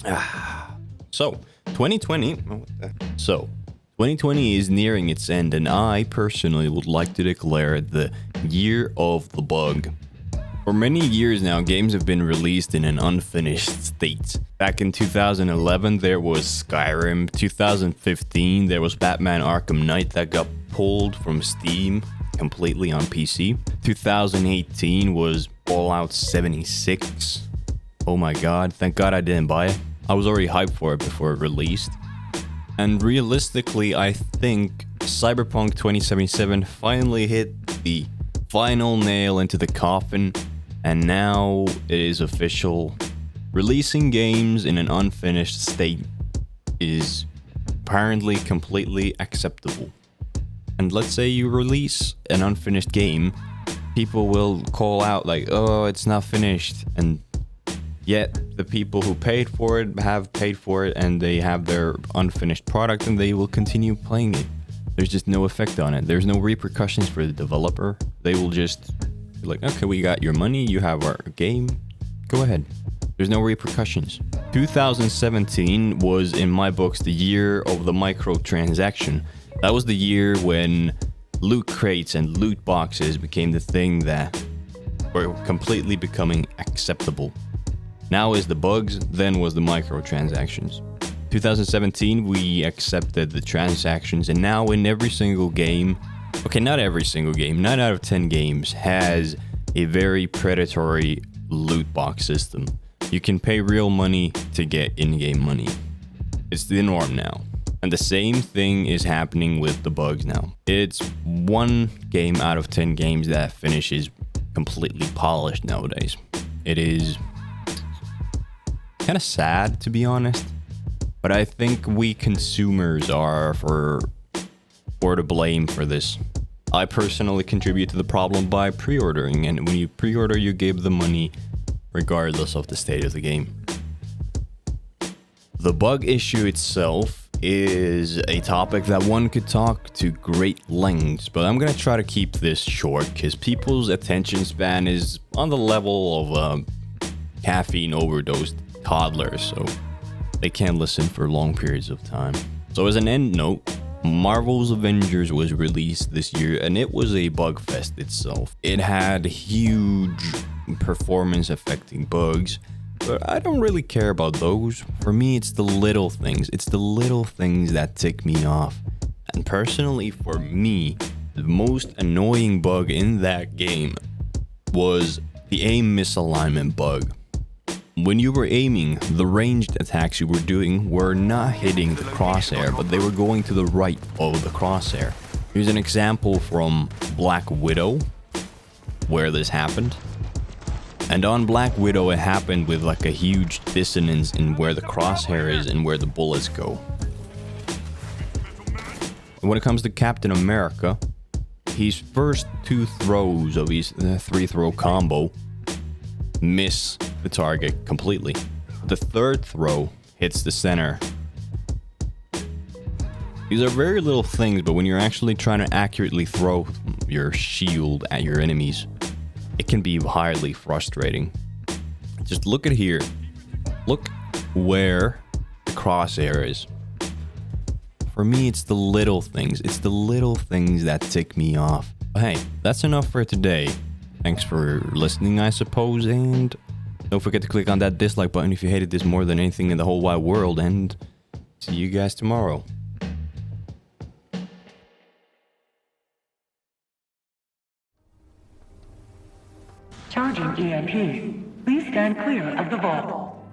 Yeah. So, 2020. So, 2020 is nearing its end, and I personally would like to declare the year of the bug. For many years now, games have been released in an unfinished state. Back in 2011, there was Skyrim. 2015, there was Batman Arkham Knight that got pulled from Steam completely on PC. 2018 was Fallout 76. Oh my god, thank god I didn't buy it. I was already hyped for it before it released. And realistically, I think Cyberpunk 2077 finally hit the final nail into the coffin, and now it is official. Releasing games in an unfinished state is apparently completely acceptable. And let's say you release an unfinished game, people will call out like, oh, it's not finished, and yet the people who paid for it have paid for it, and they have their unfinished product, and they will continue playing it. There's just no effect on it. There's no repercussions for the developer. They will just be like, okay, we got your money, you have our game, go ahead. There's no repercussions. 2017 was, in my books, the year of the microtransaction. That was the year when loot crates and loot boxes became the thing that were completely becoming acceptable. Now is the bugs, then was the microtransactions. 2017, we accepted the transactions, and now in every single game, okay, not every single game, 9 out of 10 games has a very predatory loot box system. You can pay real money to get in-game money. It's the norm now. And the same thing is happening with the bugs now. It's 1 game out of 10 games that finishes completely polished nowadays. It is kind of sad, to be honest, but I think we consumers are for to blame for this. I personally contribute to the problem by pre-ordering, and when you pre-order, you give the money regardless of the state of the game. The bug issue itself is a topic that one could talk to great lengths, but I'm gonna try to keep this short because people's attention span is on the level of caffeine overdosed toddlers, so they can't listen for long periods of time. So as an end note, Marvel's Avengers was released this year, and it was a bug fest itself. It had huge performance affecting bugs, but I don't really care about those. For me, it's the little things. It's the little things that tick me off. And personally, for me, the most annoying bug in that game was the aim misalignment bug. When you were aiming, the ranged attacks you were doing were not hitting the crosshair, but they were going to the right of the crosshair. Here's an example from Black Widow, where this happened. And on Black Widow, it happened with like a huge dissonance in where the crosshair is and where the bullets go. And when it comes to Captain America, his first 2 throws of his 3-throw combo miss the target completely. The 3rd throw hits the center. These are very little things, but when you're actually trying to accurately throw your shield at your enemies, it can be highly frustrating. Just look at here. Look where the crosshair is. For me, it's the little things. It's the little things that tick me off. But hey, that's enough for today. Thanks for listening, I suppose, and don't forget to click on that dislike button if you hated this more than anything in the whole wide world, and see you guys tomorrow. Charging EMP. Please stand clear of the vault.